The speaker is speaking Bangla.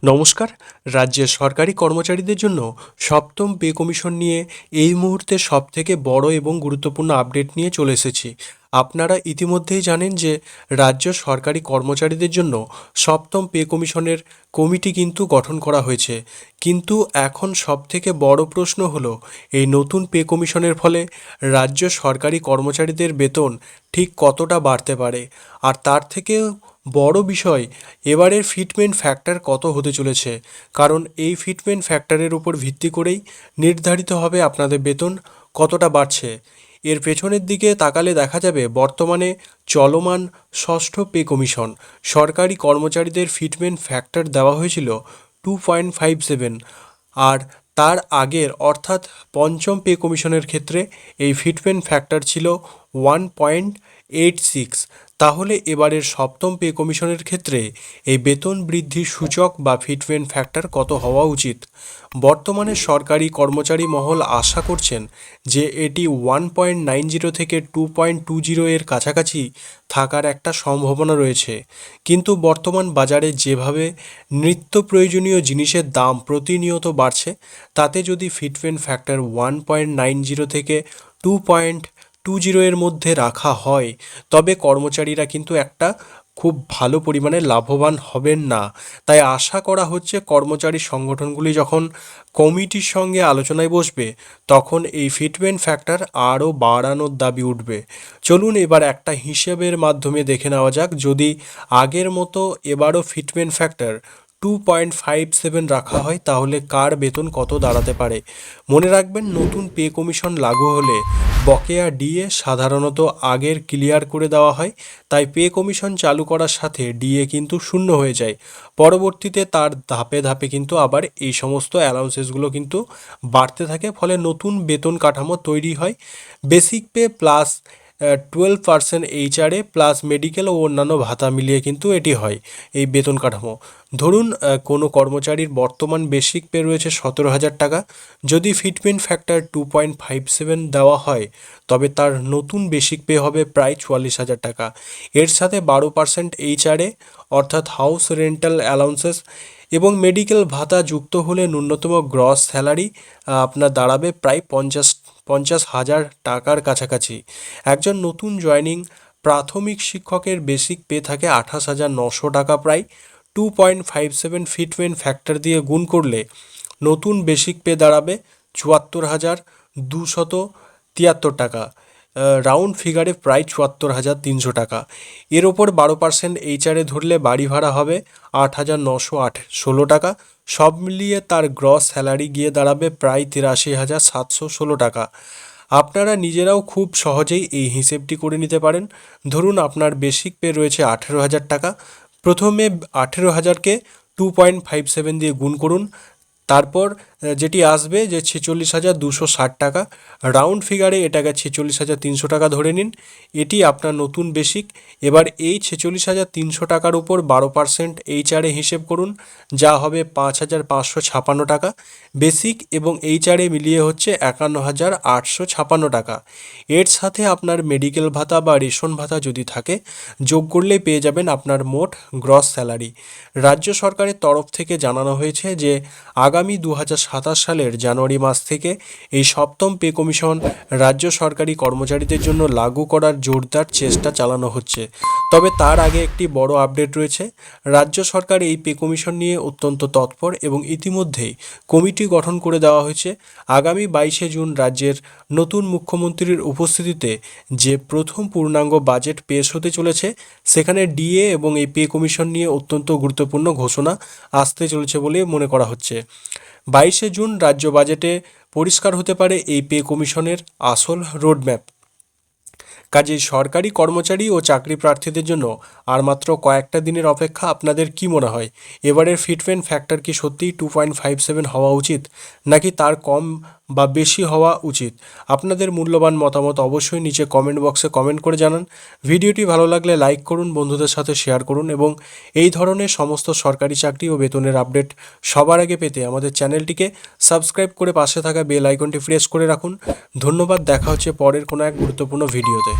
নমস্কার। রাজ্যের সরকারি কর্মচারীদের জন্য সপ্তম পে কমিশন নিয়ে এই মুহূর্তে সবথেকে বড় এবং গুরুত্বপূর্ণ আপডেট নিয়ে চলে এসেছি। আপনারা ইতিমধ্যেই জানেন যে রাজ্য সরকারি কর্মচারীদের জন্য সপ্তম পে কমিশনের কমিটি কিন্তু গঠন করা হয়েছে। কিন্তু এখন সবথেকে বড় প্রশ্ন হলো এই নতুন পে কমিশনের ফলে রাজ্য সরকারি কর্মচারীদের বেতন ঠিক কতটা বাড়তে পারে, আর তার থেকেও বড় বিষয় এবারের ফিটমেন্ট ফ্যাক্টর কত হতে চলেছে। কারণ এই ফিটমেন্ট ফ্যাক্টরের উপর ভিত্তি করেই নির্ধারিত হবে আপনাদের বেতন কতটা বাড়ছে। এর পেছনের দিকে তাকালে দেখা যাবে বর্তমানে চলমান ষষ্ঠ পে কমিশন সরকারি কর্মচারীদের ফিটমেন্ট ফ্যাক্টর দেওয়া হয়েছিল 2.57, আর তার আগের অর্থাৎ পঞ্চম পে কমিশনের ক্ষেত্রে এই ফিটমেন্ট ফ্যাক্টর ছিল 1.86। তাহলে এবারের সপ্তম পে কমিশনের ক্ষেত্রে এই বেতন বৃদ্ধির সূচক বা ফিটমেন্ট ফ্যাক্টর কত হওয়া উচিত। বর্তমানে সরকারি কর্মচারী মহল আশা করছেন যে এটি 1.90 থেকে 2.20 এর কাছাকাছি থাকার একটা সম্ভাবনা রয়েছে। কিন্তু বর্তমান বাজারে যেভাবে নিত্য প্রয়োজনীয় জিনিসের দাম প্রতিনিয়ত বাড়ছে, তাতে যদি ফিটমেন্ট ফ্যাক্টর 1.90 থেকে 2.20 এর মধ্যে রাখা হয়, তবে কর্মচারীরা কিন্তু একটা খুব ভালো পরিমাণে লাভবান হবেন না। তাই আশা করা হচ্ছে কর্মচারী সংগঠনগুলি যখন কমিটির সঙ্গে আলোচনায় বসবে, তখন এই ফিটমেন্ট ফ্যাক্টর আরও বাড়ানোর দাবি উঠবে। চলুন এবার একটা হিসেবের মাধ্যমে দেখে নেওয়া যাক, যদি আগের মতো এবারও ফিটমেন্ট ফ্যাক্টর 2.57 রাখা হয় তাহলে কার বেতন কত দাঁড়াতে পারে। মনে রাখবেন, নতুন পে কমিশন লাগু হলে বকেয়া ডিএ সাধারণত আগের ক্লিয়ার করে দেওয়া হয়। তাই পে কমিশন চালু করার সাথে ডিএ কিন্তু শূন্য হয়ে যায়। পরবর্তীতে তার ধাপে ধাপে কিন্তু আবার এই সমস্ত অ্যালাউন্সেসগুলো কিন্তু বাড়তে থাকে, ফলে নতুন বেতন কাঠামো তৈরি হয়। Basic pay plus 12% HRA plus medical ও অন্যান্য ভাতা মিলিয়ে কিন্তু এটি হয় এই বেতন কাঠামো। ধরুন কোনো কর্মচারীর বর্তমান বেসিক পে রয়েছে 17,000 টাকা। যদি ফিটমেন্ট ফ্যাক্টর 2.57 দেওয়া হয়, তবে তার নতুন বেসিক পে হবে প্রায় 44,000 টাকা। এর সাথে 12% এইচআরএ অর্থাৎ হাউস রেন্টাল অ্যালাউন্সেস এবং মেডিকেল ভাতা যুক্ত হলে ন্যূনতম গ্রস স্যালারি আপনার দাঁড়াবে প্রায় 50,000 টাকার কাছাকাছি। একজন নতুন জয়েনিং প্রাথমিক শিক্ষকের বেসিক পে থাকে 28,900 টাকা। প্রায় 2.57 ফিটমেন্ট ফ্যাক্টর দিয়ে গুণ করলে নতুন বেসিক পে দাঁড়াবে 74,273 টাকা। রাউন্ড ফিগারে প্রায় 74,300 টাকা। এর ওপর 12% এইচআরএ ধরলে বাড়ি ভাড়া হবে 8,916 টাকা। সব মিলিয়ে তার গ্রস স্যালারি গিয়ে দাঁড়াবে প্রায় 83,716 টাকা। আপনারা নিজেরাও খুব সহজেই এই হিসেবটি করে নিতে পারেন। ধরুন আপনার বেসিক পে রয়েছে 18,000 টাকা। প্রথমে 18,000কে 2.57 দিয়ে গুণ করুন, তারপর যেটি আসবে যে 46,260 টাকা। রাউন্ড ফিগারে এটাকে 46,300 টাকা ধরে নিন, এটি আপনার নতুন বেসিক। এবার এই 46,300 টাকার উপর 12% এইচআরএ হিসেব করুন, যা হবে 5,556 টাকা। বেসিক এবং এইচআরএ মিলিয়ে হচ্ছে 51,856 টাকা। এর সাথে আপনার মেডিকেল ভাতা বা রেশন ভাতা যদি থাকে, যোগ করলেই পেয়ে যাবেন আপনার মোট গ্রস স্যালারি। রাজ্য সরকারের তরফ থেকে জানানো হয়েছে যে আগামী 2027 সালের জানুয়ারি মাস থেকে এই সপ্তম পে কমিশন রাজ্য সরকারি কর্মচারীদের জন্য লাগু করার জোরদার চেষ্টা চালানো হচ্ছে। তবে তার আগে একটি বড় আপডেট রয়েছে। রাজ্য সরকার এই পে কমিশন নিয়ে অত্যন্ত তৎপর এবং ইতিমধ্যেই কমিটি গঠন করে দেওয়া হয়েছে। আগামী 22শে জুন রাজ্যের নতুন মুখ্যমন্ত্রীর উপস্থিতিতে যে প্রথম পূর্ণাঙ্গ বাজেট পেশ হতে চলেছে, সেখানে ডিএ এবং এই পে কমিশন নিয়ে অত্যন্ত গুরুত্বপূর্ণ ঘোষণা আসতে চলেছে বলে মনে করা হচ্ছে। 22শে জুন রাজ্য বাজেটে পরিষ্কার হতে পারে এই পে কমিশনের আসল রোডম্যাপ। কাজেই সরকারি কর্মচারী ও চাকরি প্রার্থীদের জন্য আর মাত্র কয়েকটা দিনের অপেক্ষা। আপনাদের কি মনে হয়, এবারের ফিটমেন্ট ফ্যাক্টর কি সত্যিই 2.57 হওয়া উচিত, নাকি তার কম বা বেশি হওয়া উচিত? আপনাদের মূল্যবান মতামত অবশ্যই নিচে কমেন্ট বক্সে কমেন্ট করে জানান। ভিডিওটি ভালো লাগলে লাইক করুন, বন্ধুদের সাথে শেয়ার করুন এবং এই ধরনের সমস্ত সরকারি চাকরি ও বেতনের আপডেট সবার আগে পেতে আমাদের চ্যানেলটিকে সাবস্ক্রাইব করে পাশে থাকা বেল আইকনটি প্রেস করে রাখুন। ধন্যবাদ। দেখা হচ্ছে পরের কোনো এক গুরুত্বপূর্ণ ভিডিওতে।